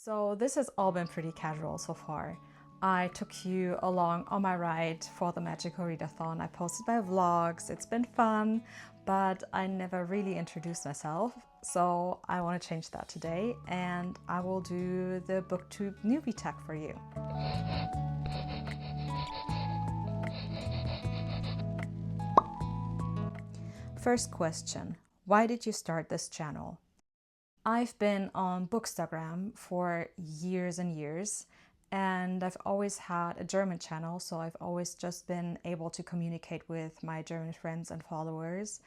So this has all been pretty casual so far. I took you along on my ride for the Magical Readathon. I posted my vlogs, it's been fun, but I never really introduced myself. So I want to change that today and I will do the booktube newbie tag for you. First question, why did you start this channel? I've been on Bookstagram for years and years, and I've always had a German channel, so I've always just been able to communicate with my German friends and followers.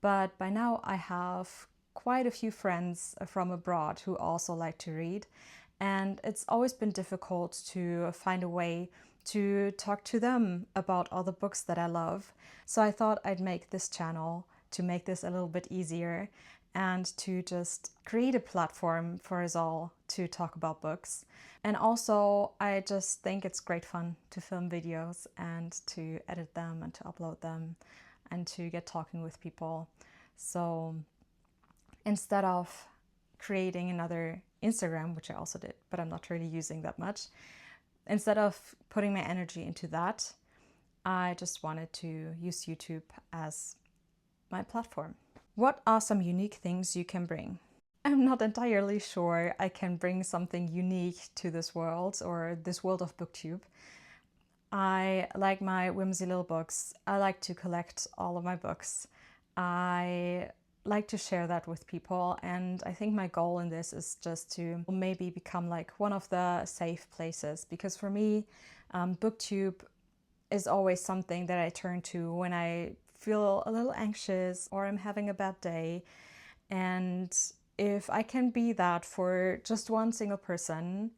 But by now I have quite a few friends from abroad who also like to read, and it's always been difficult to find a way to talk to them about all the books that I love. So I thought I'd make this channel to make this a little bit easier and to just create a platform for us all to talk about books. And also, I just think it's great fun to film videos and to edit them and to upload them and to get talking with people. So instead of creating another Instagram, which I also did, but I'm not really using that much, instead of putting my energy into that, I just wanted to use YouTube as my platform. What are some unique things you can bring? I'm not entirely sure I can bring something unique to this world or this world of booktube. I like my whimsy little books. I like to collect all of my books. I like to share that with people, and I think my goal in this is just to maybe become like one of the safe places, because for me, booktube is always something that I turn to when I feel a little anxious or I'm having a bad day. And if I can be that for just one single person,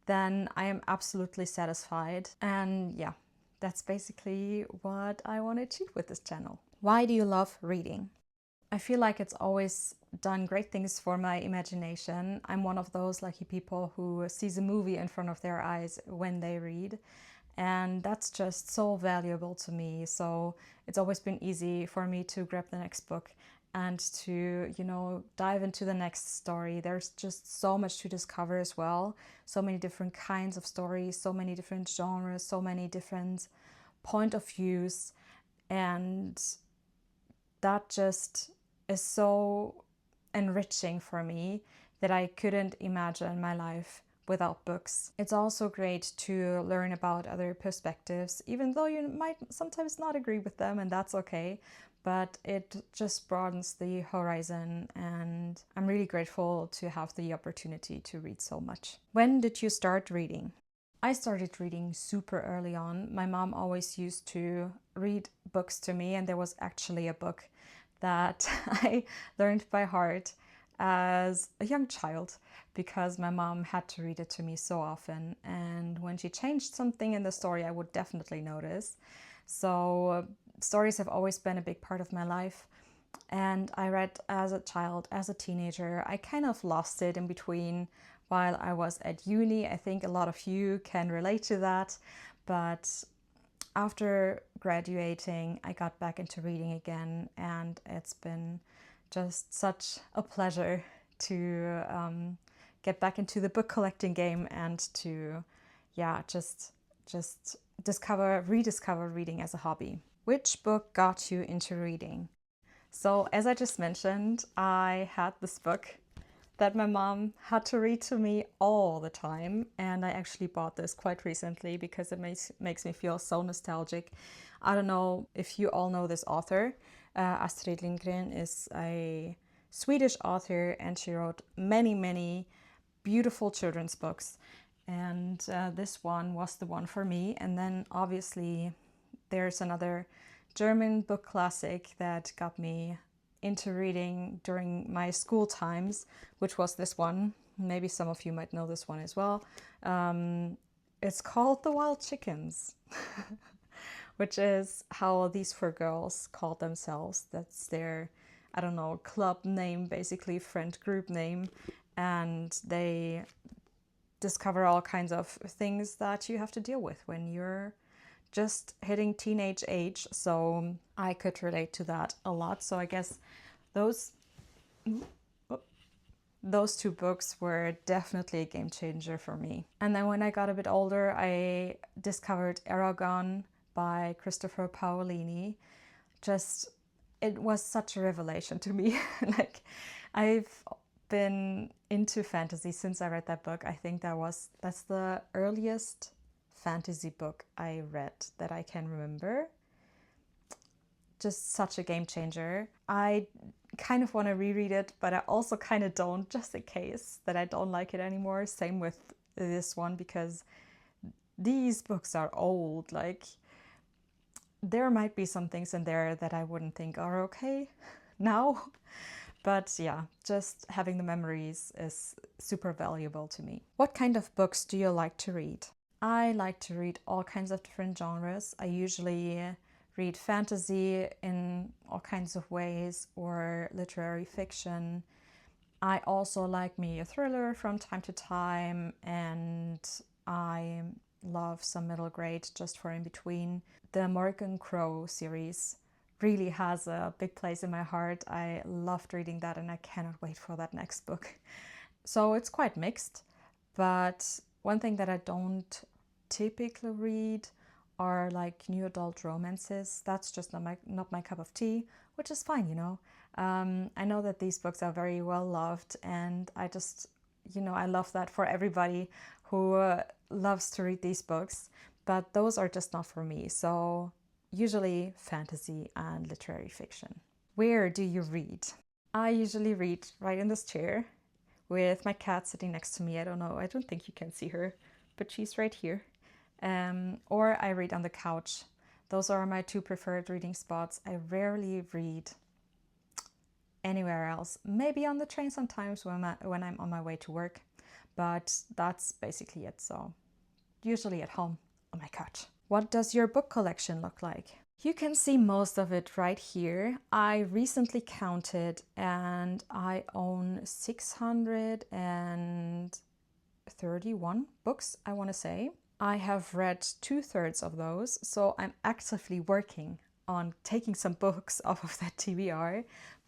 then I am absolutely satisfied. And yeah, that's basically what I want to achieve with this channel. Why do you love reading? I feel like it's always done great things for my imagination. I'm one of those lucky people who sees a movie in front of their eyes when they read. And that's just so valuable to me. So it's always been easy for me to grab the next book and to, dive into the next story. There's just so much to discover as well. So many different kinds of stories, so many different genres, so many different point of views. And that just is so enriching for me that I couldn't imagine my life without books. It's also great to learn about other perspectives, even though you might sometimes not agree with them, and that's okay. But it just broadens the horizon, and I'm really grateful to have the opportunity to read so much. When did you start reading? I started reading super early on. My mom always used to read books to me, and there was actually a book that I learned by heart as a young child because my mom had to read it to me so often, and when she changed something in the story I would definitely notice. So stories have always been a big part of my life, and I read as a child, as a teenager. I kind of lost it in between while I was at uni. I think a lot of you can relate to that, but after graduating I got back into reading again, and it's been just such a pleasure to get back into the book collecting game and to, just rediscover reading as a hobby. Which book got you into reading? So as I just mentioned, I had this book that my mom had to read to me all the time, and I actually bought this quite recently because it makes me feel so nostalgic. I don't know if you all know this author. Astrid Lindgren is a Swedish author, and she wrote many beautiful children's books, and this one was the one for me. And then obviously there's another German book classic that got me into reading during my school times, which was this one. Maybe some of you might know this one as well. It's called The Wild Chickens, which is how these four girls called themselves. That's their, I don't know, club name, basically friend group name. And they discover all kinds of things that you have to deal with when you're just hitting teenage age. So I could relate to that a lot. So I guess those those two books were definitely a game changer for me. And then when I got a bit older, I discovered Aragon by Christopher Paolini. Just, it was such a revelation to me. Like, I've been into fantasy since I read that book. I think that's the earliest fantasy book I read that I can remember. Just such a game changer. I kind of want to reread it, but I also kind of don't, just in case that I don't like it anymore. Same with this one, because these books are old. Like, there might be some things in there that I wouldn't think are okay now. But yeah, just having the memories is super valuable to me. What kind of books do you like to read? I like to read all kinds of different genres. I usually read fantasy in all kinds of ways, or literary fiction. I also like me a thriller from time to time, and I love some middle grade just for in between. The Morgan Crow series really has a big place in my heart. I loved reading that, and I cannot wait for that next book. So it's quite mixed, but one thing that I don't typically read are like new adult romances. That's just not my cup of tea, which is fine, you know. I know that these books are very well loved, and I just, I love that for everybody who loves to read these books, but those are just not for me. So usually fantasy and literary fiction. Where do you read? I usually read right in this chair with my cat sitting next to me. I don't know, I don't think you can see her, but she's right here. Or I read on the couch. Those are my two preferred reading spots. I rarely read anywhere else. Maybe on the train sometimes when I'm on my way to work, but that's basically it. So usually at home on my couch. What does your book collection look like? You can see most of it right here. I recently counted and I own 631 books, I want to say. I have read 2/3 of those, so I'm actively working on taking some books off of that TBR.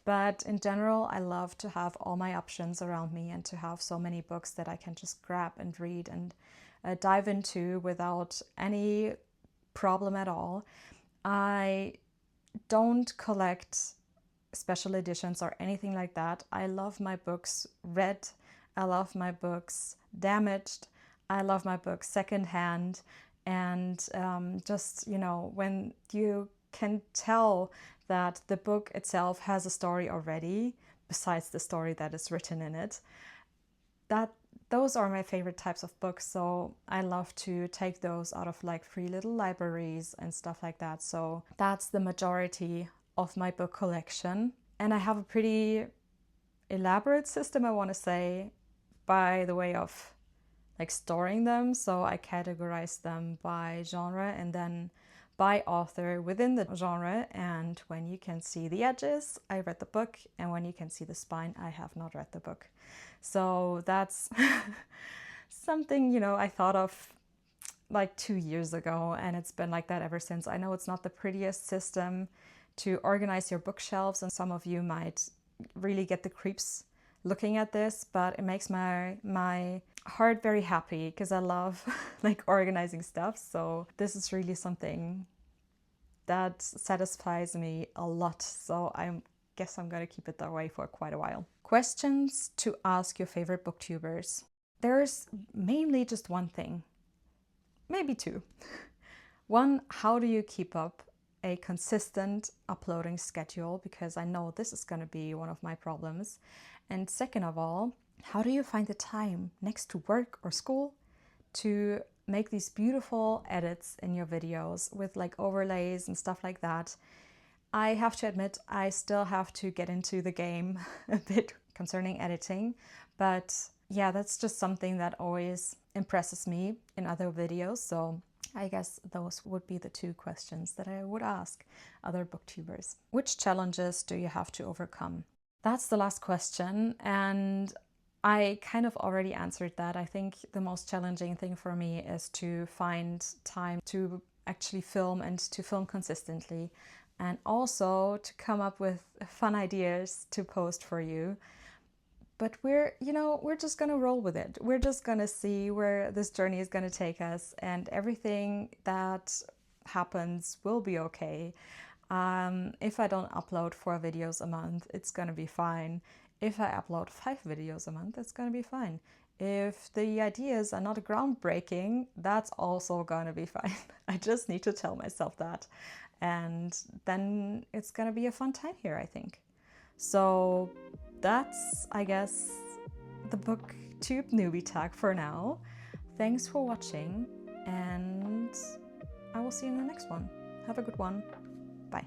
But in general, I love to have all my options around me and to have so many books that I can just grab and read and dive into without any problem at all. I don't collect special editions or anything like that. I love my books read. I love my books damaged. I love my books secondhand. And just, when you can tell that the book itself has a story already, besides the story that is written in it, those are my favorite types of books. So I love to take those out of like free little libraries and stuff like that. So that's the majority of my book collection. And I have a pretty elaborate system, I want to say, by the way of like storing them. So I categorize them by genre and then by author within the genre. And when you can see the edges, I read the book. And when you can see the spine, I have not read the book. So that's something, I thought of like 2 years ago, and it's been like that ever since. I know it's not the prettiest system to organize your bookshelves, and some of you might really get the creeps looking at this, but it makes my heart very happy because I love like organizing stuff. So this is really something that satisfies me a lot. So I guess I'm going to keep it that way for quite a while. Questions to ask your favorite booktubers. There's mainly just one thing, maybe two. One, how do you keep up a consistent uploading schedule? Because I know this is going to be one of my problems. And second of all, how do you find the time next to work or school to make these beautiful edits in your videos with like overlays and stuff like that? I have to admit, I still have to get into the game a bit concerning editing, but yeah, that's just something that always impresses me in other videos. So I guess those would be the two questions that I would ask other booktubers. Which challenges do you have to overcome? That's the last question, and I kind of already answered that. I think the most challenging thing for me is to find time to actually film and to film consistently, and also to come up with fun ideas to post for you. but we're just gonna roll with it. We're just gonna see where this journey is gonna take us, and everything that happens will be okay. If I don't upload 4 videos a month, it's gonna be fine. If I upload 5 videos a month, it's gonna be fine. If the ideas are not groundbreaking, that's also gonna be fine. I just need to tell myself that. And then it's gonna be a fun time here, I think. So that's, I guess, the booktube newbie tag for now. Thanks for watching, and I will see you in the next one. Have a good one. Bye.